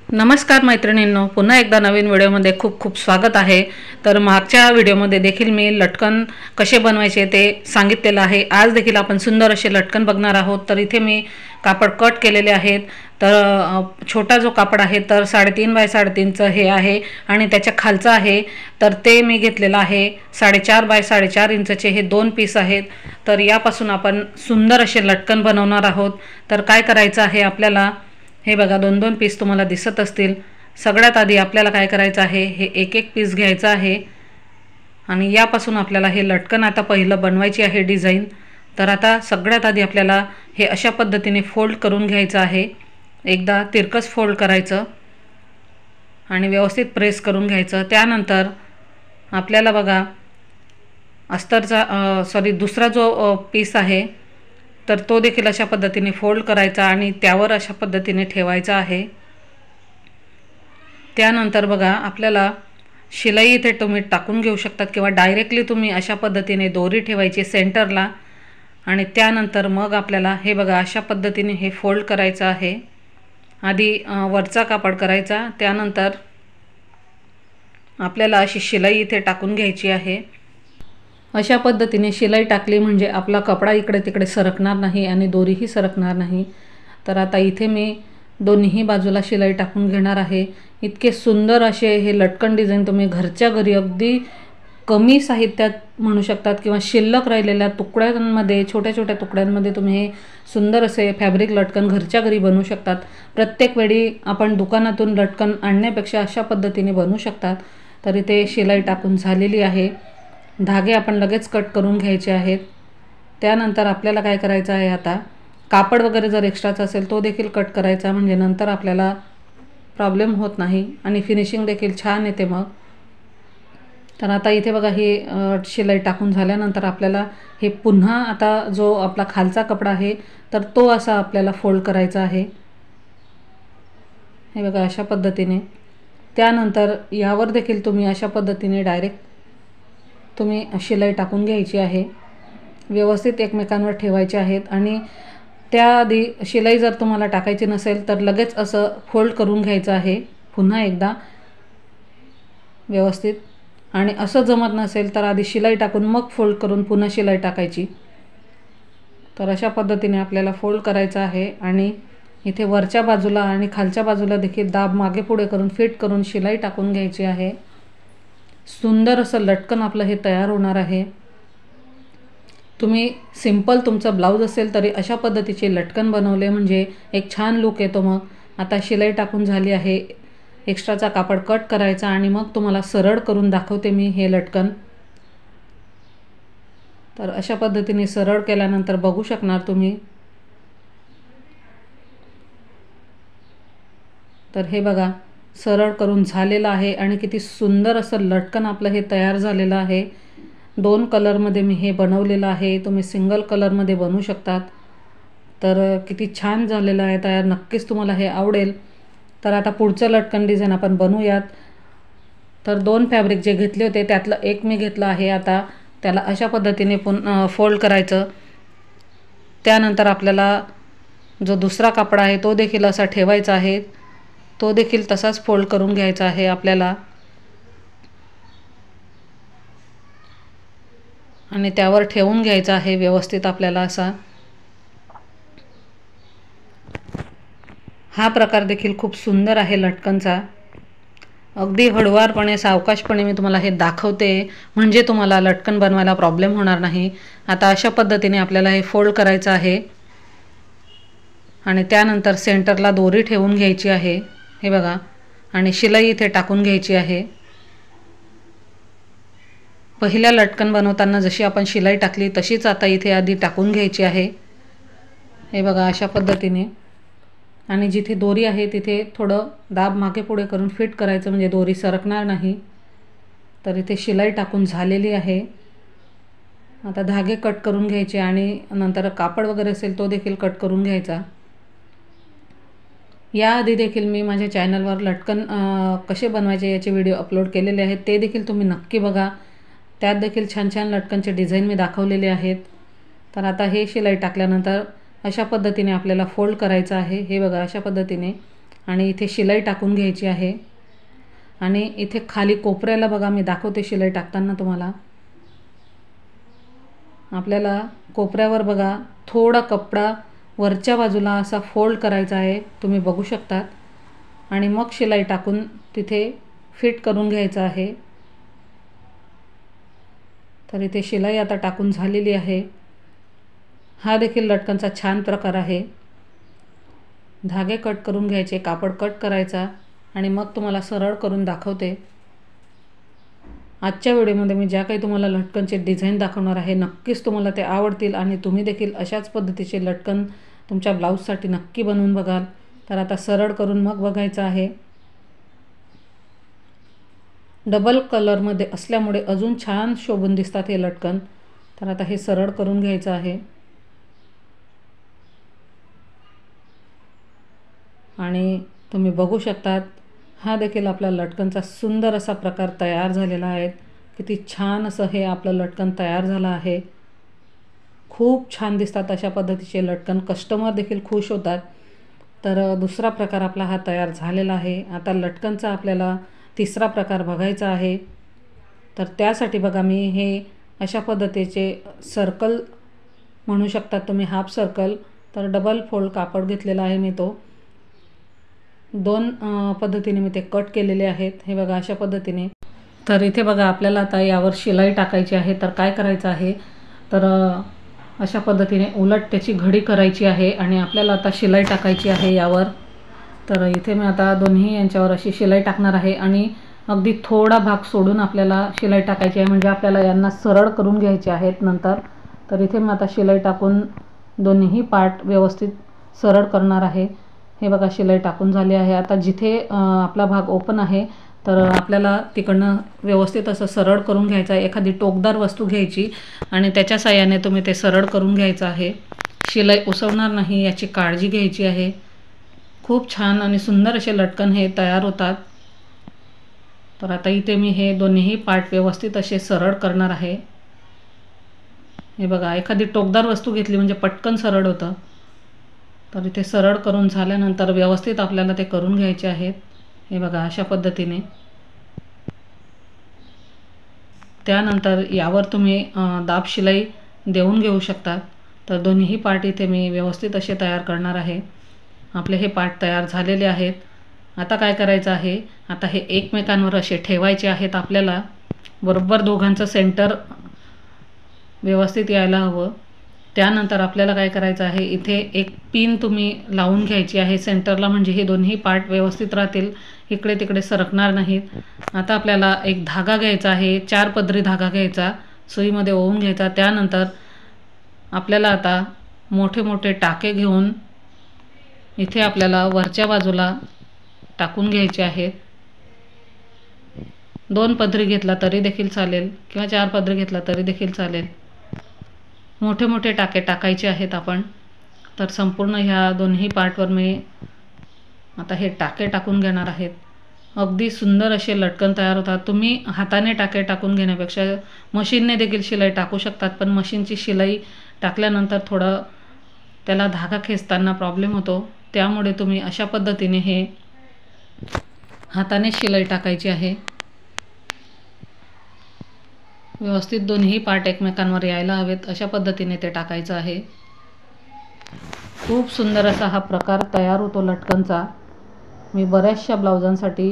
नमस्कार मैत्रिणींनो, पुन्हा एकदा नवीन व्हिडिओमध्ये खूप खूप स्वागत आहे। तर मागच्या व्हिडिओमध्ये देखील मी लटकन कसे बनवायचे ते सांगितलेलं आहे। आज देखील आपण सुंदर असे लटकन बघणार आहोत। तर इथे मी कापड कट केलेले आहेत। तर छोटा जो कापड आहे तर 3.5 बाय 3.5चं हे आहे आणि त्याच्या खालचा आहे तर ते मी घेतलेला आहे 4.5 बाय 4.5 इंचचे हे 2 पीस आहेत। तर यापासून आपण सुंदर असे लटकन बनवणार आहोत। तर काय करायचं आहे आपल्याला, हे बघा 2-2 पीस तुम्हाला दिसत असतील। सगळ्यात आधी आपल्याला काय करायचं आहे, हे एक पीस घ्यायचा आहे आणि यापासून आपल्याला हे लटकन आता पहिलं बनवायची आहे डिझाइन। तर आता सगळ्यात आधी आपल्याला हे अशा पद्धतीने फोल्ड करून घ्यायचं आहे। एकदा तिरकस फोल्ड करायचं आणि व्यवस्थित प्रेस करून घ्यायचं। त्यानंतर आपल्याला बघा अस्तरचा दुसरा जो पीस आहे तर तो देखील अशा पद्धतीने फोल्ड करायचा आणि त्यावर अशा पद्धतीने ठेवायचा आहे। त्यानंतर बघा आपल्याला शिलाई इथे तुम्ही टाकून घेऊ शकतात किंवा डायरेक्टली तुम्ही अशा पद्धतीने दोरी ठेवायची सेंटरला आणि त्यानंतर मग आपल्याला हे बघा अशा पद्धतीने हे फोल्ड करायचं आहे। आधी वरचा कापड करायचा, त्यानंतर आपल्याला अशी शिलाई इथे टाकून घ्यायची आहे। अशा पद्धतीने शिलाई टाकली म्हणजे आपला कपडा इकडे तिकडे सरकणार नाही आणि दोरीही सरकणार नाही। तर आता इथे मी दोन्ही बाजूला शिलाई टाकून घेणार आहे। इतके सुंदर असे हे लटकन डिझाइन तुम्ही घरच्या घरी अगदी कमी साहित्यात म्हणू शकतात किंवा शिल्लक राहिलेल्या तुकड्यांमध्ये, छोट्या छोट्या तुकड्यांमध्ये तुम्ही हे सुंदर असे फॅब्रिक लटकन घरच्या घरी बनवू शकतात। प्रत्येक वेळी आपण दुकानातून लटकन आणण्यापेक्षा अशा पद्धतीने बनवू शकतात। तर इथे शिलाई टाकून झालेली आहे। धागे आपण लगेच कट करून घ्यायचे आहेत। त्यानंतर आपल्याला काय करायचं आहे, आता कापड वगैरे जर एक्स्ट्राचा असेल तो देखील कट करायचा, म्हणजे नंतर आपल्याला प्रॉब्लेम होत नाही आणि फिनिशिंग देखील छान येते मग। तर आता इथे बघा ही शिलाई टाकून झाल्यानंतर आपल्याला हे पुन्हा आता जो आपला खालचा कपडा आहे तर तो असा आपल्याला फोल्ड करायचा आहे, हे बघा अशा पद्धतीने। त्यानंतर यावर देखील तुम्ही अशा पद्धतीने डायरेक्ट तुम्ही शिलाई टाकून घ्यायची आहे, व्यवस्थित एकमेकांवर ठेवायचे आहेत आणि त्याआधी शिलाई जर तुम्हाला टाकायची नसेल तर लगेच असं फोल्ड करून घ्यायचं आहे पुन्हा एकदा व्यवस्थित। आणि असं जमत नसेल तर आधी शिलाई टाकून मग फोल्ड करून पुन्हा शिलाई टाकायची। तर अशा पद्धतीने आपल्याला फोल्ड करायचं आहे आणि इथे वरच्या बाजूला आणि खालच्या बाजूला देखील दाब मागे पुढे करून फिट करून शिलाई टाकून घ्यायची आहे। सुंदर असं लटकन आपलं हे तयार होणार आहे। तुम्ही सिंपल तुमचं ब्लाऊज असेल तरी अशा पद्धतीचे लटकन बनवले म्हणजे एक छान लुक येतो। मग आता शिलाई टाकून झाली आहे, एक्स्ट्राचा कापड कट करायचा आणि मग तुम्हाला सरळ करून दाखवते मी हे लटकन। तर अशा पद्धतीने सरळ केल्यानंतर बघू शकणार तुम्ही। तर हे बघा सरळ करून झालेलं आहे आणि किती सुंदर असं लटकन आपलं हे तयार झालेलं आहे। 2 कलरमध्ये मी हे बनवलेलं आहे, तुम्ही सिंगल कलरमध्ये बनवू शकतात। तर किती छान झालेलं आहे तयार, नक्कीच तुम्हाला हे आवडेल। तर आता पुढचं लटकन डिझाइन आपण बनवूयात। तर 2 फॅब्रिक जे घेतले होते त्यातलं एक मी घेतलं आहे। आता त्याला अशा पद्धतीने फोल्ड करायचं। त्यानंतर आपल्याला जो दुसरा कापड आहे तो देखील असा ठेवायचा आहे, तो देखील तसाच फोल्ड करून घ्यायचा आहे आपल्याला आणि त्यावर ठेवून घ्यायचा आहे व्यवस्थित आपल्याला असा। हा प्रकार देखील खूप सुंदर आहे लटकनचा। अगदी हळूवारपणे सावकाशपणे मी तुम्हाला हे दाखवते म्हणजे तुम्हाला लटकन बनवायला प्रॉब्लेम होणार नाही। आता अशा पद्धतीने आपल्याला हे फोल्ड करायचं आहे आणि त्यानंतर सेंटरला दोरी ठेवून घ्यायची आहे, हे बघा, आणि शिलाई इथे टाकून घ्यायची आहे। पहिल्या लटकन बनवताना जशी आपण शिलाई टाकली तशीच आता इथे आधी टाकून घ्यायची आहे, हे बघा अशा पद्धतीने। आणि जिथे दोरी आहे तिथे थोडं दाब मागे पुढे करून फिट करायचं म्हणजे दोरी सरकणार नाही। तर इथे शिलाई टाकून झालेली आहे। आता धागे कट करून घ्यायचे आणि नंतर कापड वगैरे असेल तो देखील कट करून घ्यायचा। याआधी देखील मी माझ्या चॅनलवर लटकन कसे बनवायचे याचे व्हिडिओ अपलोड केलेले आहेत, ते देखील तुम्ही नक्की बघा। त्यात देखील छान छान लटकनचे डिझाइन मी दाखवलेले आहेत। तर आता हे शिलाई टाकल्यानंतर अशा पद्धतीने आपल्याला फोल्ड करायचं आहे, हे बघा अशा पद्धतीने। आणि इथे शिलाई टाकून घ्यायची आहे। आणि इथे खाली कोपऱ्याला बघा मी दाखवते शिलाई टाकताना तुम्हाला। आपल्याला कोपऱ्यावर बघा थोडा कपडा वरच्या बाजूला असा फोल्ड करायचा आहे, तुम्ही बघू शकता। आणि मग शिलाई टाकून तिथे फिट करून घ्यायचं आहे। तर इथे शिलाई आता टाकून झालेली आहे। हा देखील लटकनचा छान प्रकार आहे। धागे कट करून घ्यायचे, कापड कट करायचा आणि मग तुम्हाला सरळ करून दाखवते। आजच्या व्हिडिओमध्ये मी ज्या काही तुम्हाला लटकनचे डिझाइन दाखवणार आहे नक्कीच तुम्हाला ते आवडतील आणि तुम्ही देखील अशाच पद्धतीचे लटकन तुमच्या ब्लाऊजसाठी नक्की बनवून बघाल। तर आता सरळ करून मग बघायचं आहे। डबल कलरमध्ये असल्यामुळे अजून छान शोभून दिसतात हे लटकन। तर आता हे सरळ करून घ्यायचं आहे आणि तुम्ही बघू शकतात हा देखील आपला लटकनचा सुंदर असा प्रकार तयार झालेला आहे। किती छान असं हे आपलं लटकन तयार झालं आहे। खूप छान दिसतात अशा पद्धतीचे लटकन, कस्टमर देखील खुश होतात। तर दुसरा प्रकार आपला हा तयार झालेला आहे। आता लटकनचा आपल्याला तिसरा प्रकार बघायचा आहे। तर त्यासाठी बघा मी हे अशा पद्धतीचे सर्कल म्हणू शकता तुम्ही, हाफ सर्कल। तर डबल फोल्ड कापड घेतलेला आहे मी, तो दोन पद्धतीने मी ते कट केलेले आहेत। हे बघा अशा पद्धतीने। तर इथे बघा आपल्याला आता यावर शिलाई टाकायची आहे। तर काय करायचं आहे, तर अशा पद्धतीने उलट त्याची घडी करायची आहे आणि आपल्याला आता शिलाई टाकायची आहे यावर। तर इथे मी आता दोन्ही यांच्यावर अशी शिलाई टाकणार आहे आणि अगदी थोडा भाग सोडून आपल्याला शिलाई टाकायची आहे, म्हणजे आपल्याला यांना सरळ करून घ्यायचे आहेत नंतर। तर इथे मी आता शिलाई टाकून दोन्ही पार्ट व्यवस्थित सरळ करणार आहे। हे बघा शिलाई टाकून झाली आहे। आता जिथे आपला भाग ओपन आहे तर आपल्याला तिकडनं व्यवस्थित असं सरळ करून घ्यायचं आहे। एखादी टोकदार वस्तू घ्यायची आणि त्याच्या साहाय्याने तुम्ही ते सरळ करून घ्यायचं आहे। शिलाई उसवणार नाही याची काळजी घ्यायची आहे। खूप छान आणि सुंदर असे लटकन हे तयार होतात। तर आता इथे मी हे दोन्ही पार्ट व्यवस्थित असे सरळ करणार आहे। हे बघा एखादी टोकदार वस्तू घेतली म्हणजे पटकन सरळ होतं। तर इथे सरळ करून झाल्यानंतर व्यवस्थित आपल्याला ते करून घ्यायचे आहेत। हे बघा अशा पद्धतीने। त्यानंतर यावर तुम्ही दाब शिलाई देऊन घेऊ शकता। तर दोन्ही पार्ट इथे मी व्यवस्थित असे तयार करणार आहे। आपले हे पार्ट तयार झालेले आहेत। आता काय करायचं आहे, आता हे एकमेकांवर असे ठेवायचे आहेत आपल्याला। बरोबर दोघांचं सेंटर व्यवस्थित यायला हवं। त्यानंतर आपल्याला काय करायचं आहे, इथे एक पिन तुम्ही लावून घ्यायची आहे सेंटरला, म्हणजे हे दोन्ही पार्ट व्यवस्थित राहतील, इकडे तिकडे सरकणार नाहीत। आता आपल्याला एक धागा घ्यायचा आहे, 4 पदरी धागा घ्यायचा, सुईमध्ये ओवून घ्यायचा। त्यानंतर आपल्याला आता मोठे मोठे टाके घेऊन इथे आपल्याला वरच्या बाजूला टाकून घ्यायचे आहेत। 2 पदरी घेतला तरी देखील चालेल किंवा 4 पदरी घेतला तरी देखील चालेल। मोठे मोठे टाके टाकायचे आहेत आपण। तर संपूर्ण ह्या दोन्ही पार्टवर मी आता हे टाके टाकून घेणार आहेत। अगदी सुंदर असे लटकन तयार होतात। तुम्ही हाताने टाके टाकून घेण्यापेक्षा मशीनने देखील शिलाई टाकू शकतात, पण मशीनची शिलाई टाकल्यानंतर थोडं त्याला धागा खेचताना प्रॉब्लेम होतो। त्यामुळे तुम्ही अशा पद्धतीने हे हाताने शिलाई टाकायची आहे। व्यवस्थित दोन्ही पार्ट एकमेकांवर यायला हवेत अशा पद्धतीने ते टाकायचं आहे। खूप सुंदर असा हा प्रकार तयार होतो लटकनचा। मी बऱ्याचशा ब्लाउजांसाठी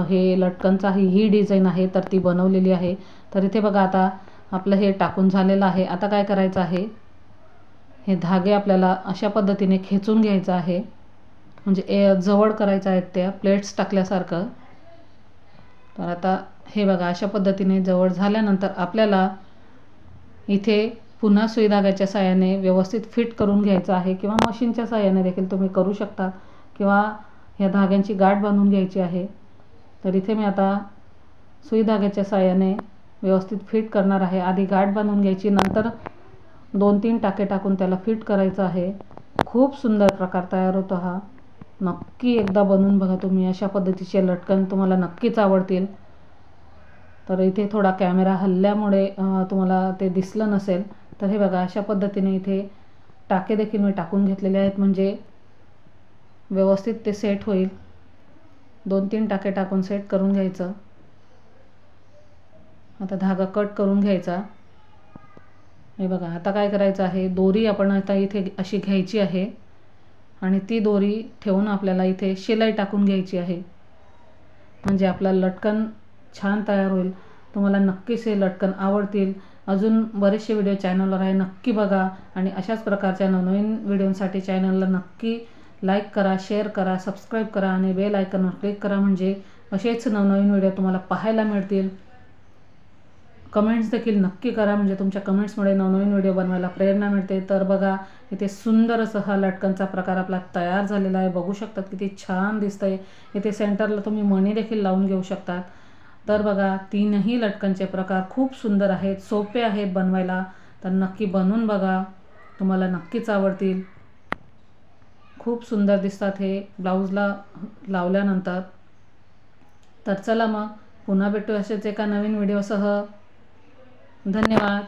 हे लटकनचा ही डिझाईन आहे तर ती बनवलेली आहे। तर इथे बघा आता आपलं हे टाकून झालेलं आहे। आता काय करायचं आहे, हे धागे आपल्याला अशा पद्धतीने खेचून घ्यायचं आहे, म्हणजे जवळ करायचं आहे त्या प्लेट्स टाकल्यासारखं। तर आता हे बघा अशा पद्धतीने जवळ झाल्यानंतर आपल्याला इथे पुन्हा सुई धाग्याच्या साहाय्याने व्यवस्थित फिट करून घ्यायचं आहे, किंवा मशीनच्या साहाय्याने देखील तुम्ही करू शकता, किंवा ह्या धाग्यांची गाठ बांधून घ्यायची आहे। तर इथे मी आता सुई धाग्याच्या साहाय्याने व्यवस्थित फिट करणार आहे। आधी गाठ बांधून घ्यायची, नंतर 2-3 टाके टाकून त्याला फिट करायचं आहे। खूप सुंदर प्रकार तयार होतो हा। नक्की एकदा बनवून बघा तुम्ही, अशा पद्धतीचे लटकन तुम्हाला नक्कीच आवडतील। तर इथे थोडा कॅमेरा हल्ल्यामुळे तुम्हाला ते दिसलं नसेल। तर हे बघा अशा पद्धतीने इथे टाके देखील मी टाकून घेतलेले आहेत, म्हणजे व्यवस्थित ते सेट होईल। 2-3 टाके टाकून सेट करून घ्यायचं। आता धागा कट करून घ्यायचा। हे बघा, आता काय करायचं आहे, दोरी आपण आता इथे अशी घ्यायची आहे आणि ती दोरी ठेवून आपल्याला इथे शिलाई टाकून घ्यायची आहे, म्हणजे आपला लटकन छान तयार होईल। तुम्हाला नक्कीच हे लटकन आवडतील। अजून बरेचसे व्हिडिओ चॅनलवर आहे, नक्की बघा आणि अशाच प्रकारच्या नवनवीन व्हिडिओंसाठी चॅनलला नक्की लाईक करा, शेअर करा, सबस्क्राईब करा आणि बेल आयकॉनवर क्लिक करा, म्हणजे असेच नवनवीन व्हिडिओ तुम्हाला पाहायला मिळतील। कमेंट्स देखील नक्की करा, म्हणजे तुमच्या कमेंट्समुळे नवनवीन व्हिडिओ बनवायला प्रेरणा मिळते। तर बघा, इथे सुंदर असा हा लटकनचा प्रकार आपला तयार झालेला आहे। बघू शकतात किती छान दिसतंय। इथे सेंटरला तुम्ही मणी देखील लावून घेऊ शकतात। तर बघा, तीनही लटकनचे प्रकार खूप सुंदर आहेत, सोपे आहेत बनवायला। तर नक्की बनवून बघा, तुम्हाला नक्कीच आवडतील। खूप सुंदर दिसतात हे ब्लाऊजला लावल्यानंतर। तर चला मग पुन्हा भेटू असेच एका नवीन व्हिडिओसह। धन्यवाद।